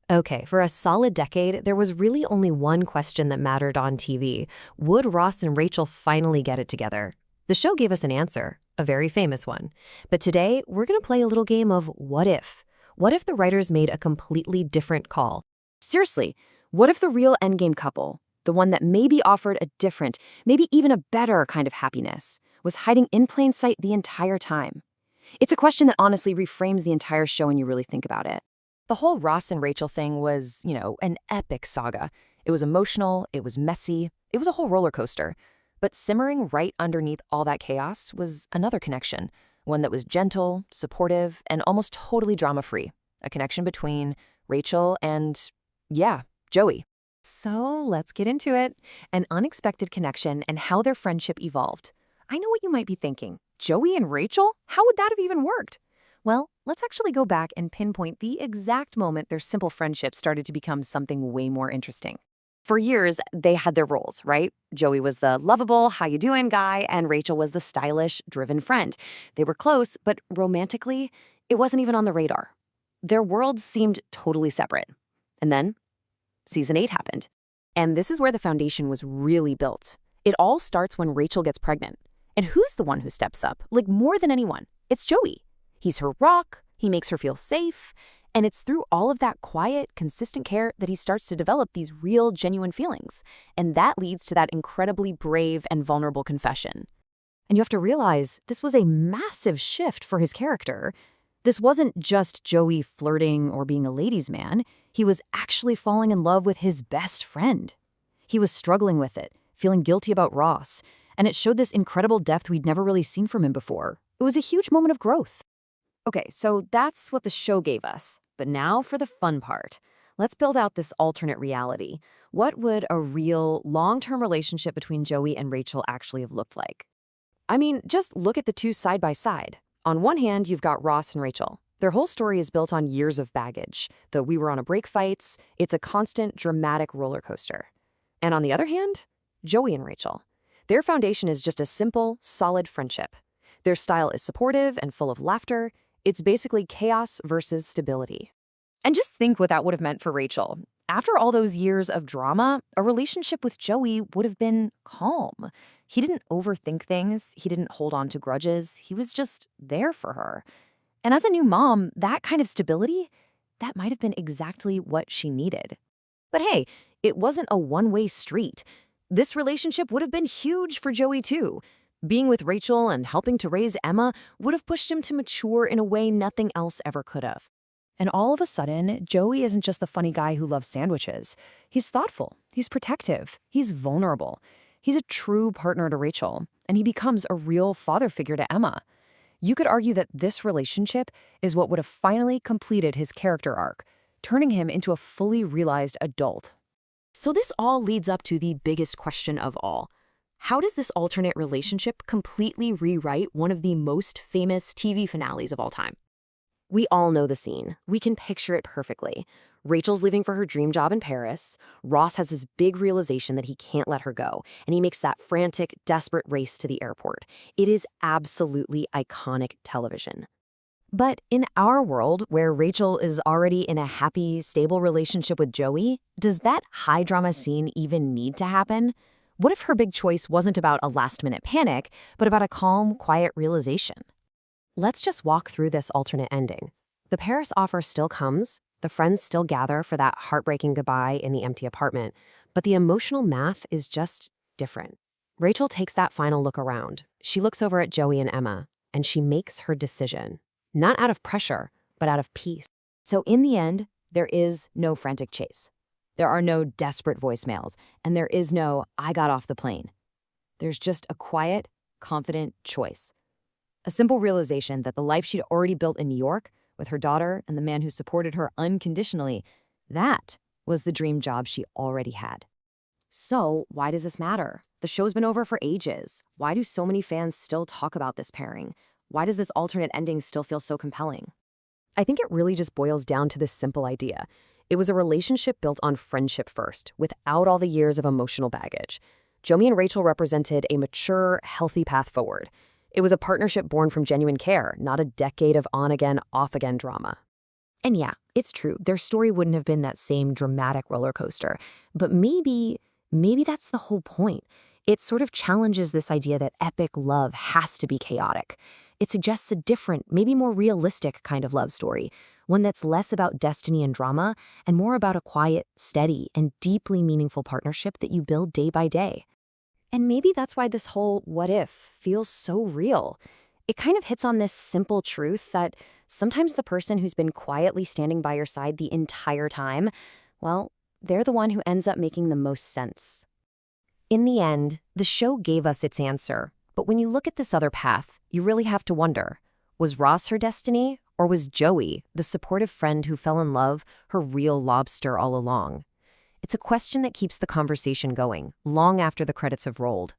Okay, for a solid decade, there was really only one question that mattered on TV. Would Ross and Rachel finally get it together? The show gave us an answer, a very famous one. But today, we're going to play a little game of what if? What if the writers made a completely different call? Seriously, what if the real endgame couple, the one that maybe offered a different, maybe even a better kind of happiness, was hiding in plain sight the entire time? It's a question that honestly reframes the entire show when you really think about it. The whole Ross and Rachel thing was, an epic saga. It was emotional, it was messy, it was a whole roller coaster. But simmering right underneath all that chaos was another connection, one that was gentle, supportive, and almost totally drama-free. A connection between Rachel and, yeah, Joey. So let's get into it. An unexpected connection and how their friendship evolved. I know what you might be thinking. Joey and Rachel? How would that have even worked? Well, let's actually go back and pinpoint the exact moment their simple friendship started to become something way more interesting. For years, they had their roles, right? Joey was the lovable, how you doing guy, and Rachel was the stylish, driven friend. They were close, but romantically, it wasn't even on the radar. Their worlds seemed totally separate. And then, season 8 happened. And this is where the foundation was really built. It all starts when Rachel gets pregnant. And who's the one who steps up? Like more than anyone. It's Joey. He's her rock, he makes her feel safe, and it's through all of that quiet, consistent care that he starts to develop these real, genuine feelings. And that leads to that incredibly brave and vulnerable confession. And you have to realize this was a massive shift for his character. This wasn't just Joey flirting or being a ladies' man. He was actually falling in love with his best friend. He was struggling with it, feeling guilty about Ross, and it showed this incredible depth we'd never really seen from him before. It was a huge moment of growth. Okay, so that's what the show gave us. But now for the fun part. Let's build out this alternate reality. What would a real, long-term relationship between Joey and Rachel actually have looked like? I mean, just look at the two side by side. On one hand, you've got Ross and Rachel. Their whole story is built on years of baggage. The we were on a break fights, it's a constant, dramatic roller coaster. And on the other hand, Joey and Rachel. Their foundation is just a simple, solid friendship. Their style is supportive and full of laughter. It's basically chaos versus stability. And just think what that would have meant for Rachel. After all those years of drama, a relationship with Joey would have been calm. He didn't overthink things. He didn't hold on to grudges. He was just there for her. And as a new mom, that kind of stability, that might have been exactly what she needed. But hey, it wasn't a one-way street. This relationship would have been huge for Joey too. Being with Rachel and helping to raise Emma would have pushed him to mature in a way nothing else ever could have. And all of a sudden, Joey isn't just the funny guy who loves sandwiches. He's thoughtful, he's protective, he's vulnerable. He's a true partner to Rachel, and he becomes a real father figure to Emma. You could argue that this relationship is what would have finally completed his character arc, turning him into a fully realized adult. So this all leads up to the biggest question of all. How does this alternate relationship completely rewrite one of the most famous TV finales of all time? We all know the scene. We can picture it perfectly. Rachel's leaving for her dream job in Paris. Ross has this big realization that he can't let her go, and he makes that frantic, desperate race to the airport. It is absolutely iconic television. But in our world, where Rachel is already in a happy, stable relationship with Joey, does that high-drama scene even need to happen? What if her big choice wasn't about a last-minute panic, but about a calm, quiet realization? Let's just walk through this alternate ending. The Paris offer still comes, the friends still gather for that heartbreaking goodbye in the empty apartment, but the emotional math is just different. Rachel takes that final look around. She looks over at Joey and Emma, and she makes her decision. Not out of pressure, but out of peace. So in the end, there is no frantic chase. There are no desperate voicemails, and there is no, I got off the plane. There's just a quiet, confident choice. A simple realization that the life she'd already built in New York, with her daughter and the man who supported her unconditionally, that was the dream job she already had. So why does this matter? The show's been over for ages. Why do so many fans still talk about this pairing? Why does this alternate ending still feel so compelling? I think it really just boils down to this simple idea. It was a relationship built on friendship first, without all the years of emotional baggage. Joey and Rachel represented a mature, healthy path forward. It was a partnership born from genuine care, not a decade of on-again, off-again drama. And yeah, It's true, their story wouldn't have been that same dramatic roller coaster. But maybe that's the whole point. It sort of challenges this idea that epic love has to be chaotic. It suggests a different, maybe more realistic kind of love story, one that's less about destiny and drama and more about a quiet, steady, and deeply meaningful partnership that you build day by day. And maybe that's why this whole what if feels so real. It kind of hits on this simple truth that sometimes the person who's been quietly standing by your side the entire time, well, they're the one who ends up making the most sense. In the end, the show gave us its answer. But when you look at this other path, you really have to wonder, was Ross her destiny, or was Joey, the supportive friend who fell in love, her real lobster all along? It's a question that keeps the conversation going, long after the credits have rolled.